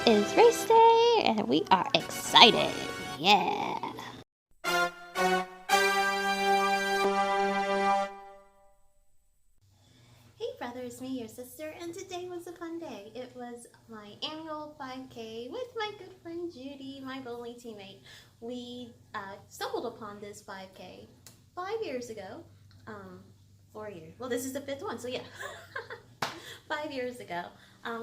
is race day and we are excited. Yeah. Hey brother, it's me, your sister, and today was a fun day. It was my annual 5K with my good friend Judy, my bowling teammate. We stumbled upon this 5K 5 years ago. 4 years. Well, this is the fifth one, so yeah. 5 years ago.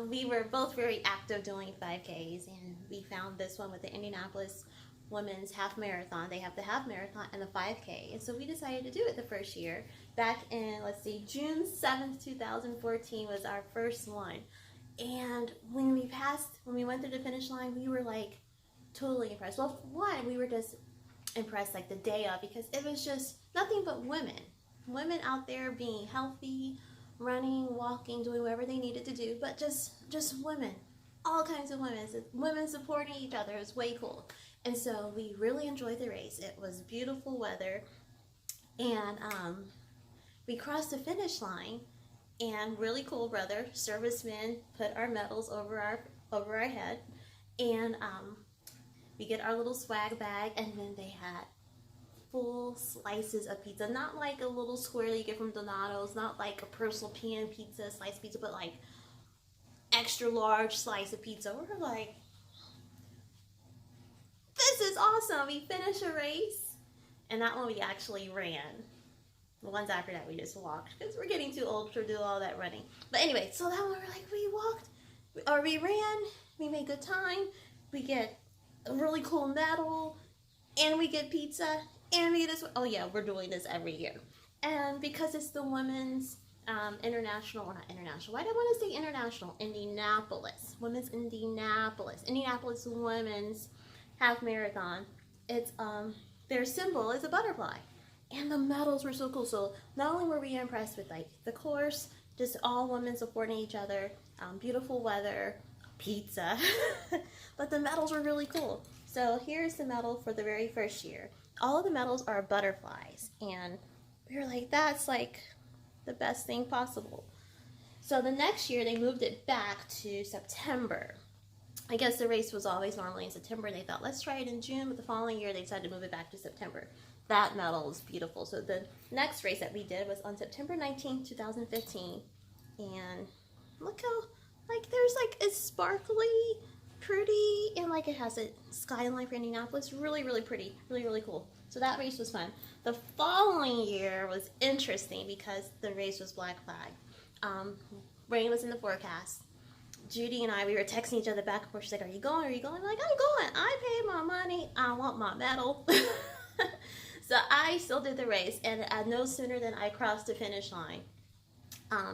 We were both very active doing 5Ks, and we found this one with the Indianapolis Women's Half Marathon. They have the half marathon and the 5K, and so we decided to do it the first year. Back in, let's see, June 7th, 2014 was our first one. And when we went through the finish line, we were like totally impressed. Well, one, we were just impressed like the day of, because it was just nothing but women out there being healthy, running, walking, doing whatever they needed to do, but just women, all kinds of women supporting each other. It was way cool. And so we really enjoyed the race. It was beautiful weather, and we crossed the finish line, and really cool, brother, servicemen put our medals over our head, and we get our little swag bag, and then they had full slices of pizza, not like a little square that you get from Donato's, not like a personal pan pizza, slice pizza, but like extra large slice of pizza. We're like, this is awesome. We finished a race, and that one we actually ran. The ones after that we just walked, because we're getting too old to do all that running. But anyway, so that one we're like, we walked, or we ran, we made good time, we get a really cool medal, and we get pizza, and we get this. Oh yeah, we're doing this every year. And because it's the women's international, or not international, why do I want to say international? Women's Indianapolis Women's Half Marathon. It's their symbol is a butterfly, and the medals were so cool. So not only were we impressed with like the course, just all women supporting each other, beautiful weather, pizza, but the medals were really cool. So here's the medal for the very first year. All of the medals are butterflies, and we were like, that's like the best thing possible. So the next year they moved it back to September. I guess the race was always normally in September, and they thought, let's try it in June, but the following year they decided to move it back to September. That medal is beautiful. So the next race that we did was on September 19th, 2015, and look how, like, there's like, it's sparkly, pretty, and like it has a skyline for Indianapolis. Really, really pretty, really, really cool. So that race was fun. The following year was interesting because the race was Black Flag. Rain was in the forecast. Judy and I, we were texting each other back and forth. She's like, are you going? Are you going? I'm like, I'm going. I paid my money. I want my medal. So I still did the race, and no sooner than I crossed the finish line,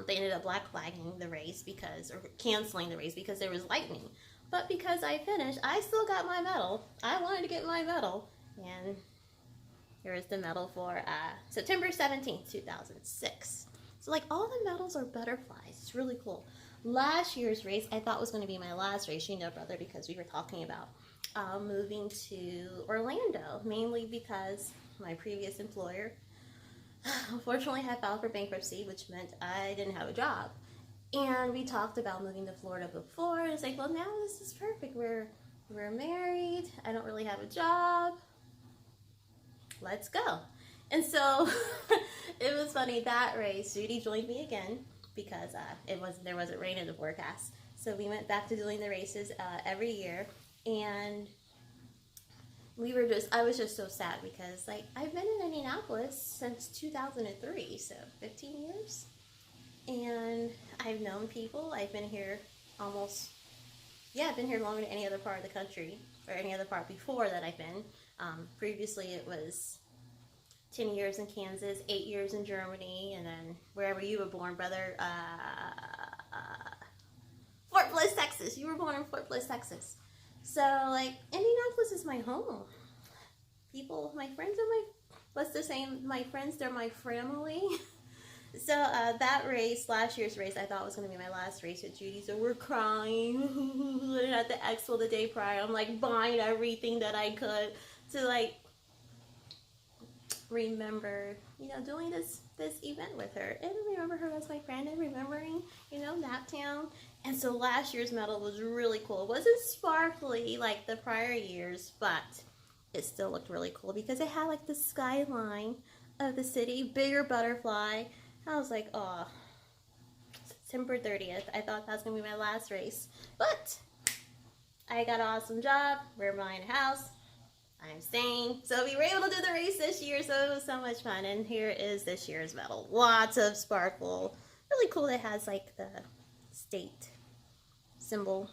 they ended up black flagging the race or canceling the race because there was lightning. But because I finished, I still got my medal. I wanted to get my medal, and here is the medal for September 17th, 2006. So like all the medals are butterflies. It's really cool. Last year's race I thought was going to be my last race, brother, because we were talking about moving to Orlando, mainly because my previous employer unfortunately had filed for bankruptcy, which meant I didn't have a job. And we talked about moving to Florida before, and it's like, well, now this is perfect. We're married. I don't really have a job. Let's go. And so it was funny, that race, Judy joined me again because there wasn't rain in the forecast. So we went back to doing the races every year, and I was just so sad because like I've been in Indianapolis since 2003, so 15 years. And I've known people. I've been here I've been here longer than any other part of the country, or any other part before that I've been. Previously it was 10 years in Kansas, 8 years in Germany, and then wherever you were born, brother, Fort Bliss, Texas. You were born in Fort Bliss, Texas. So, like, Indianapolis is my home. People, my friends my friends, they're my family. So, that race, last year's race, I thought was going to be my last race with Judy, so we're crying. And at the expo the day prior, I'm, like, buying everything that I could to, like, remember, doing this event with her, and remember her as my friend, and remembering, Naptown. And so last year's medal was really cool. It wasn't sparkly like the prior years, but it still looked really cool because it had like the skyline of the city, bigger butterfly. I was like, oh, September 30th. I thought that was gonna be my last race, but I got an awesome job. We're buying a house. I'm staying. So we were able to do the race this year, so it was so much fun. And here is this year's medal. Lots of sparkle. Really cool. It has like the state symbol,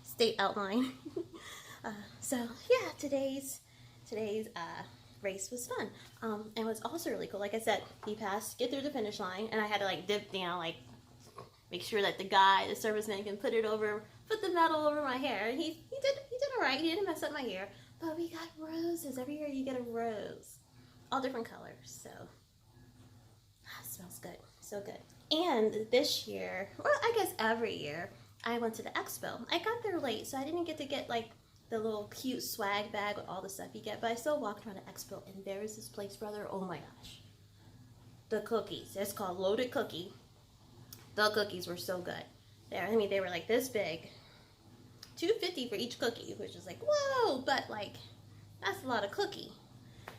state outline. So yeah, today's race was fun. And it was also really cool. Like I said, get through the finish line, and I had to like dip down, like make sure that the serviceman can put the medal over my hair. And he did all right. He didn't mess up my hair. But we got roses. Every year you get a rose. All different colors. So, it smells good. So good. And this year, well, I guess every year, I went to the expo. I got there late, so I didn't get to get like the little cute swag bag with all the stuff you get. But I still walked around the expo, and there is this place, brother. Oh my gosh. The cookies. It's called Loaded Cookie. The cookies were so good. They were like this big. $2.50 for each cookie, which is like, whoa, but like, that's a lot of cookie.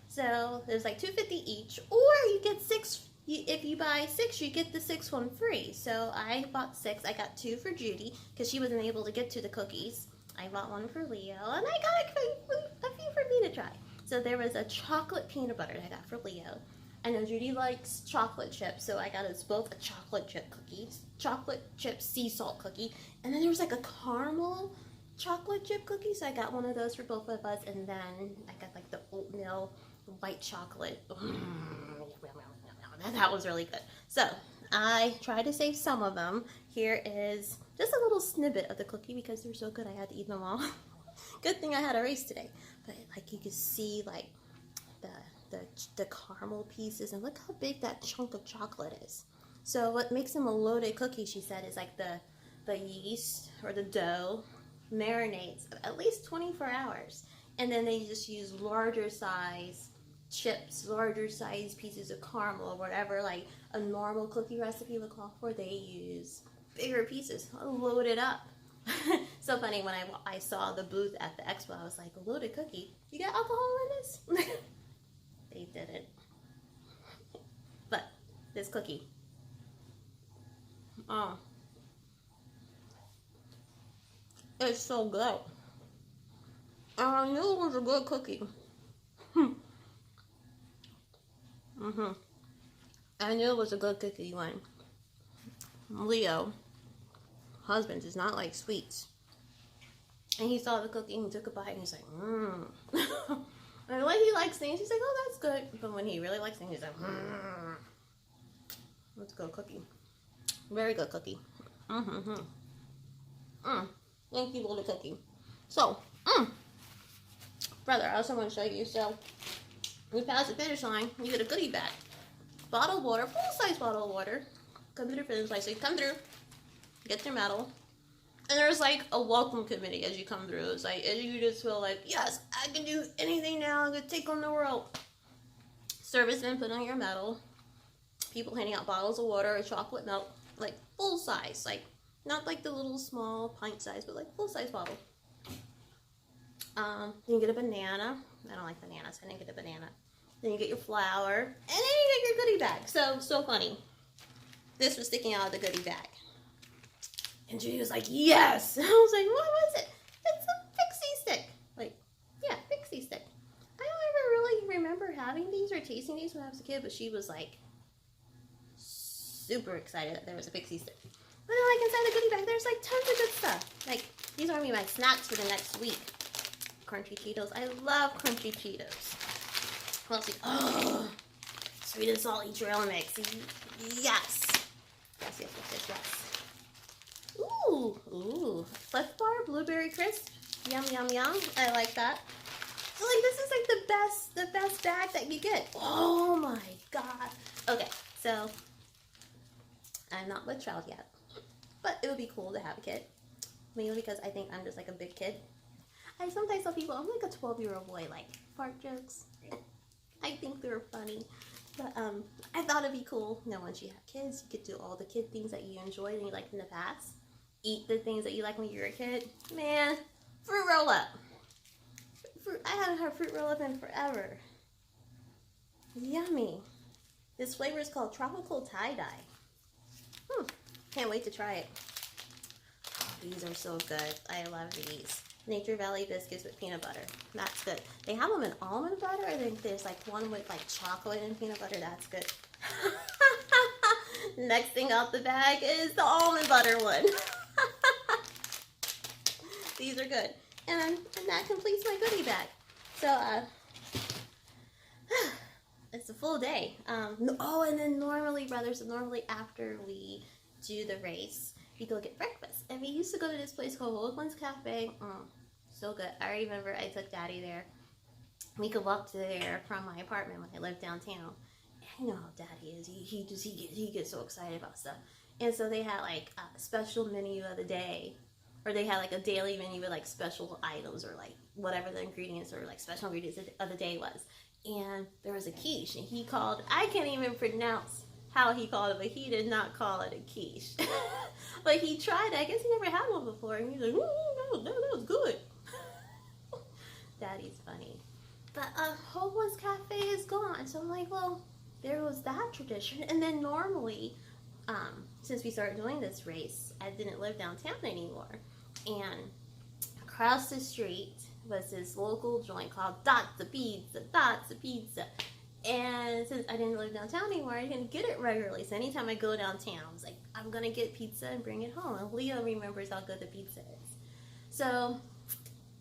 So there's like $2.50 each, or you get 6. If you buy 6, you get the 6th one free. So I bought 6. I got 2 for Judy because she wasn't able to get to the cookies. I bought 1 for Leo, and I got a few for me to try. So there was a chocolate peanut butter that I got for Leo. I know Judy likes chocolate chips, so I got us both a chocolate chip cookie, chocolate chip sea salt cookie, and then there was like a caramel chocolate chip cookie, so I got one of those for both of us, and then I got like the oatmeal white chocolate. That was really good. So I tried to save some of them. Here is just a little snippet of the cookie because they're so good I had to eat them all. Good thing I had a race today. But like you can see like the caramel pieces, and look how big that chunk of chocolate is. So what makes them a loaded cookie, she said, is like the yeast or the dough marinates at least 24 hours, and then they just use larger size chips, larger size pieces of caramel or whatever like a normal cookie recipe would call for. They use bigger pieces, loaded up. So funny, when I saw the booth at the expo, I was like, a loaded cookie, you got alcohol in this? They didn't. But this cookie, oh, it's so good. I knew it was a good cookie. I knew it was a good cookie when Leo, husband, does not like sweets. And he saw the cookie and he took a bite and he's like, And when he likes things, he's like, oh, that's good. But when he really likes things, he's like, Let's go cookie. Very good cookie. Thank you, little cookie. So, brother, I also want to show you. So, we passed the finish line. You get a goodie bag. Bottled water, full-size bottle of water. Come through the finish line. So you come through, get your medal. And there's like a welcome committee as you come through. It's like, you just feel like, yes, I can do anything now. I can take on the world. Servicemen put on your medal. People handing out bottles of water or chocolate milk. Like full size. Like, not like the little small pint size, but like full size bottle. You get a banana. I don't like bananas. I didn't get a banana. Then you get your flour. And then you get your goodie bag. So funny. This was sticking out of the goodie bag. And Judy was like, yes! I was like, what was it? It's a pixie stick. Like, yeah, pixie stick. I don't ever really remember having these or tasting these when I was a kid, but she was like, super excited that there was a pixie stick. But then, like, inside the goodie bag, there's like tons of good stuff. Like, these are going to be my snacks for the next week. Crunchy Cheetos. I love crunchy Cheetos. What else? Oh, sweet and salty trail mix. Yes. Yes. Ooh, Cliff Bar, blueberry crisp, yum. I like that. So like this is like the best bag that you get. Oh my god. Okay, so I'm not with child yet, but it would be cool to have a kid. Mainly because I think I'm just like a big kid. I sometimes tell people I'm like a 12-year-old boy, like fart jokes. I think they're funny. But I thought it'd be cool. You know, once you have kids, you could do all the kid things that you enjoyed and you liked in the past. Eat the things that you liked when you were a kid. Man, fruit roll up. I haven't had fruit roll up in forever. Yummy. This flavor is called tropical tie-dye. Can't wait to try it. Oh, these are so good. I love these. Nature Valley biscuits with peanut butter. That's good. They have them in almond butter. I think there's like one with like chocolate and peanut butter. That's good. Next thing out the bag is the almond butter one. These are good. And that completes my goodie bag. So, it's a full day. Oh, and then normally after we do the race, we go get breakfast. And we used to go to this place called Wonens Cafe. So good. I remember I took Daddy there. We could walk to there from my apartment when I lived downtown. And you know how Daddy is. He gets so excited about stuff. And so they had like a special menu of the day. Or they had like a daily menu with like special items or like whatever the ingredients or like special ingredients of the day was. And there was a quiche. And he called, I can't even pronounce how he called it, but he did not call it a quiche. But he tried it. I guess he never had one before. And he's like, no, that was good. Daddy's funny. But Wonens Cafe is gone. So I'm like, well, there was that tradition. And then normally, since we started doing this race, I didn't live downtown anymore. And across the street was this local joint called Dots of Pizza. And since I didn't live downtown anymore, I didn't get it regularly. So anytime I go downtown, I was like, I'm going to get pizza and bring it home. And Leo remembers how good the pizza is. So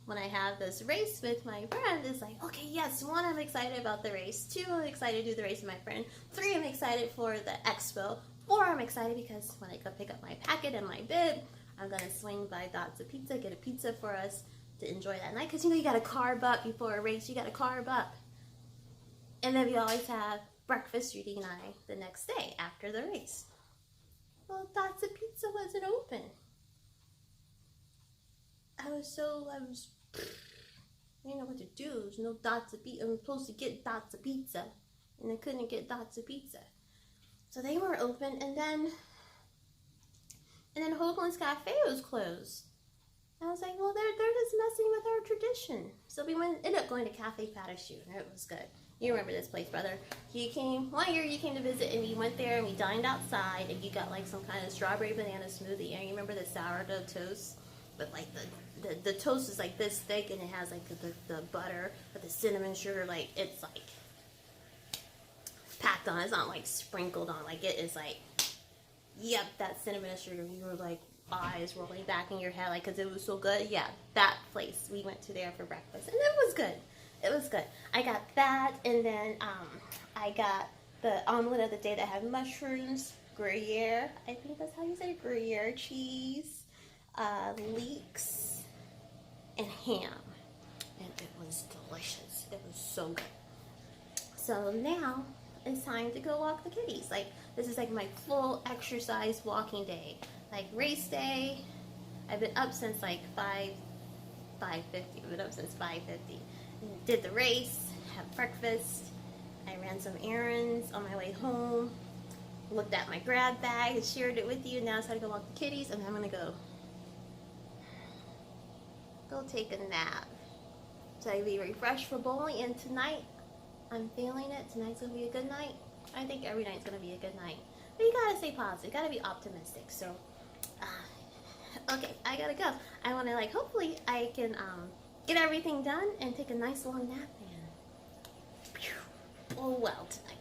when I have this race with my friend, it's like, okay, yes, 1, I'm excited about the race. 2, I'm excited to do the race with my friend. 3, I'm excited for the expo. 4, I'm excited because when I go pick up my packet and my bib, I'm going to swing by Dots of Pizza, get a pizza for us to enjoy that night. Because, you know, you got to carb up before a race. You got to carb up. And then we always have breakfast, Judy and I, the next day after the race. Well, Dots of Pizza wasn't open. I didn't know what to do. There's no Dots of Pizza. I'm supposed to get Dots of Pizza. And I couldn't get Dots of Pizza. So they weren't open. And then Hoagland's Cafe was closed. I was like, well, they're just messing with our tradition. So we ended up going to Cafe Parachute, and it was good. You remember this place, brother. One year you came to visit, and we went there, and we dined outside, and you got like some kind of strawberry banana smoothie. And you remember the sourdough toast? But like the toast is like this thick, and it has like the butter, but the cinnamon sugar, like it's like packed on. It's not like sprinkled on. Like it is like, yep, that cinnamon sugar. You were like eyes rolling back in your head, like, because it was so good. Yeah, that place. We went to there for breakfast, and it was good. It was good. I got that, and then I got the omelet of the day that had mushrooms, Gruyere. I think that's how you say it. Gruyere cheese, leeks, and ham. And it was delicious. It was so good. So now it's time to go walk the kitties. Like, this is like my full exercise walking day. Like race day, I've been up since like 5:50. I've been up since 5:50. Did the race, had breakfast. I ran some errands on my way home. Looked at my grab bag and shared it with you. Now it's time to go walk the kitties, and I'm gonna go take a nap. So I be refreshed for bowling, and tonight I'm feeling it. Tonight's gonna be a good night. I think every night's gonna be a good night. But you gotta stay positive. You gotta be optimistic. So, okay, I gotta go. I wanna hopefully I can get everything done and take a nice long nap. And oh well, tonight.